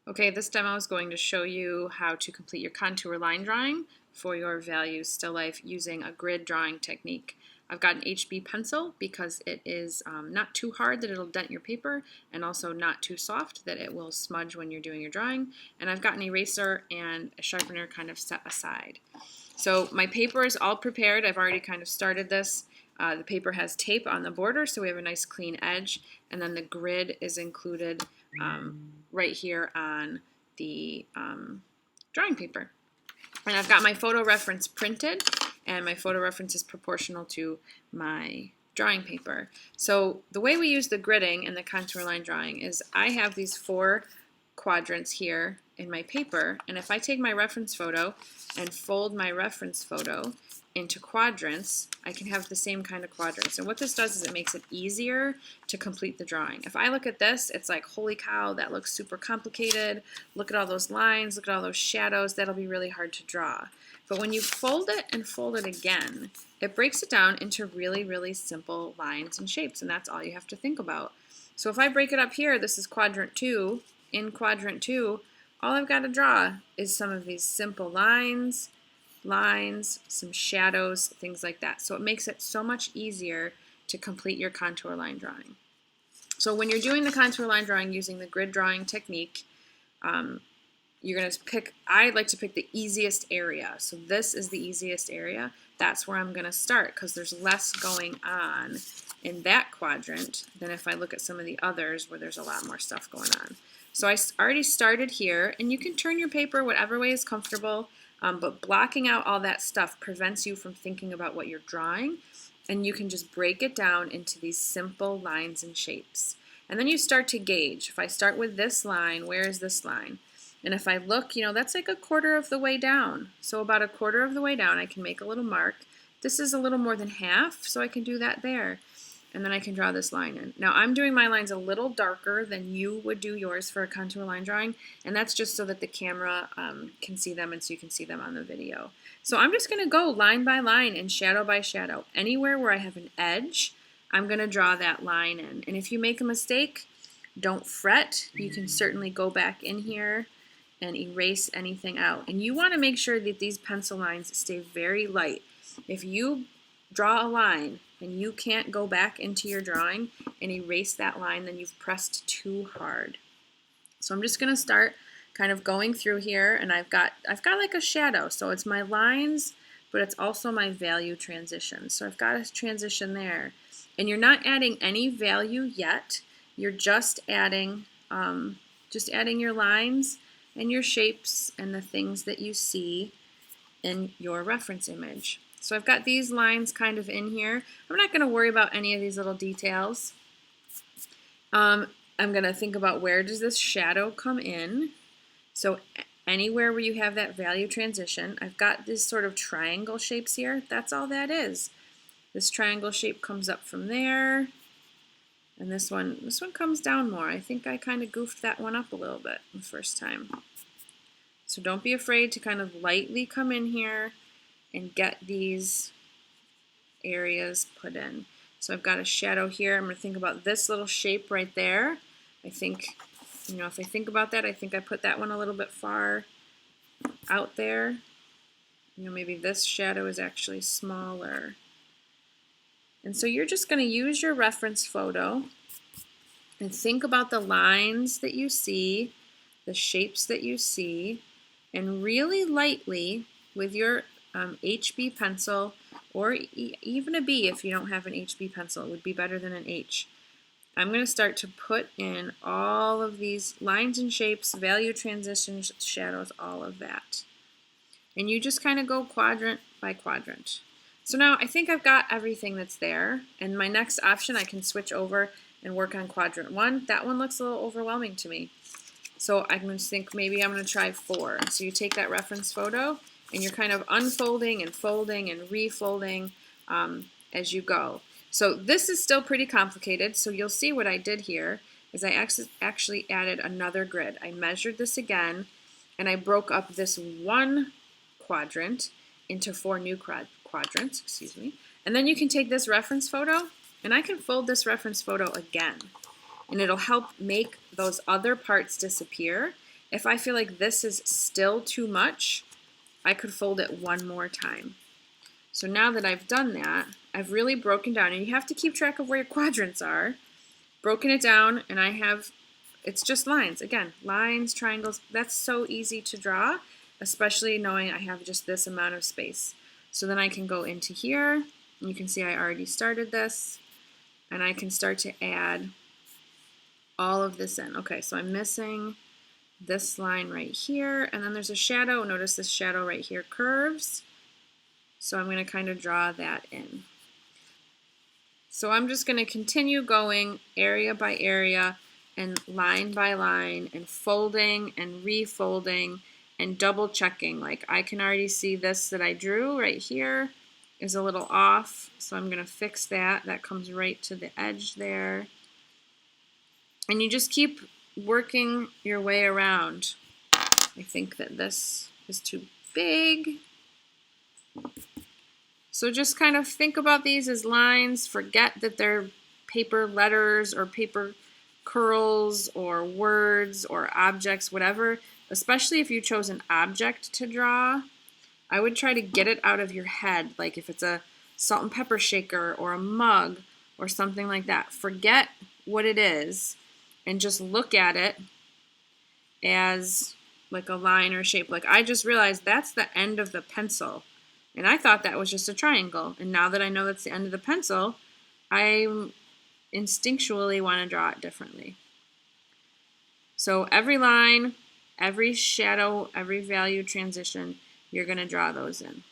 Okay, this demo is going to show you how to complete your contour line drawing for your values still life using a grid drawing technique. I've got an HB pencil because it is not too hard that it'll dent your paper and also not too soft that it will smudge when you're doing your drawing. And I've got an eraser and a sharpener kind of set aside. So my paper is all prepared. I've already kind of started this. The paper has tape on the border so we have a nice clean edge, and then the grid is included right here on the drawing paper. And I've got my photo reference printed, and my photo reference is proportional to my drawing paper. So the way we use the gridding and the contour line drawing is I have these 4 quadrants here in my paper, and if I take my reference photo and fold my reference photo into quadrants, I can have the same kind of quadrants. And what this does is it makes it easier to complete the drawing. If I look at this, it's like, holy cow, that looks super complicated. Look at all those lines, look at all those shadows, that'll be really hard to draw. But when you fold it and fold it again, it breaks it down into really, really simple lines and shapes, and that's all you have to think about. So if I break it up here, this is quadrant 2. In quadrant 2, all I've got to draw is some of these simple lines, some shadows, things like that. So it makes it so much easier to complete your contour line drawing. So when you're doing the contour line drawing using the grid drawing technique, you're going to pick, I like to pick the easiest area. So this is the easiest area. That's where I'm going to start because there's less going on in that quadrant than if I look at some of the others where there's a lot more stuff going on. So I already started here, and you can turn your paper whatever way is comfortable, but blocking out all that stuff prevents you from thinking about what you're drawing, and you can just break it down into these simple lines and shapes. And then you start to gauge. If I start with this line, where is this line? And if I look, that's like a quarter of the way down. So about a quarter of the way down, I can make a little mark. This is a little more than half, so I can do that there. And then I can draw this line in. Now I'm doing my lines a little darker than you would do yours for a contour line drawing, and that's just so that the camera can see them and so you can see them on the video. So I'm just going to go line by line and shadow by shadow. Anywhere where I have an edge, I'm going to draw that line in. And if you make a mistake, don't fret. You can certainly go back in here and erase anything out. And you want to make sure that these pencil lines stay very light. If you draw a line and you can't go back into your drawing and erase that line, then you've pressed too hard. So I'm just going to start kind of going through here, and I've got like a shadow. So it's my lines, but it's also my value transition. So I've got a transition there. And you're not adding any value yet. You're just adding your lines and your shapes and the things that you see in your reference image. So I've got these lines kind of in here. I'm not going to worry about any of these little details. I'm going to think about where does this shadow come in. So anywhere where you have that value transition, I've got this sort of triangle shapes here. That's all that is. This triangle shape comes up from there. And this one comes down more. I think I kind of goofed that one up a little bit the first time. So don't be afraid to kind of lightly come in here and get these areas put in. So I've got a shadow here. I'm going to think about this little shape right there. I think, if I think about that, I think I put that one a little bit far out there. Maybe this shadow is actually smaller. And so you're just going to use your reference photo and think about the lines that you see, the shapes that you see, and really lightly with your HB pencil, or even a B if you don't have an HB pencil, it would be better than an H. I'm going to start to put in all of these lines and shapes, value transitions, shadows, all of that. And you just kind of go quadrant by quadrant. So now I think I've got everything that's there, and my next option I can switch over and work on quadrant 1. That one looks a little overwhelming to me. So I'm going to think maybe I'm going to try 4. So you take that reference photo and you're kind of unfolding and folding and refolding as you go. So this is still pretty complicated, so you'll see what I did here is I actually added another grid. I measured this again, and I broke up this one quadrant into 4 new quadrants, and then you can take this reference photo, and I can fold this reference photo again, and it'll help make those other parts disappear, If I feel like this is still too much, I could fold it one more time. So now that I've done that, I've really broken down, and you have to keep track of where your quadrants are, broken it down, and I have, it's just lines. Again, lines, triangles, that's so easy to draw, especially knowing I have just this amount of space. So then I can go into here, and you can see I already started this, and I can start to add all of this in. Okay, so I'm missing this line right here, and then there's a shadow. Notice this shadow right here curves. So I'm going to kind of draw that in. So I'm just going to continue going area by area and line by line and folding and refolding and double checking. Like I can already see this that I drew right here is a little off, so I'm going to fix that. That comes right to the edge there. And you just keep working your way around. I think that this is too big. So just kind of think about these as lines. Forget that they're paper letters or paper curls or words or objects, whatever. Especially if you chose an object to draw, I would try to get it out of your head. Like if it's a salt and pepper shaker or a mug or something like that. Forget what it is and just look at it as like a line or shape. Like I just realized that's the end of the pencil. And I thought that was just a triangle. And now that I know that's the end of the pencil, I instinctually want to draw it differently. So every line, every shadow, every value transition, you're going to draw those in.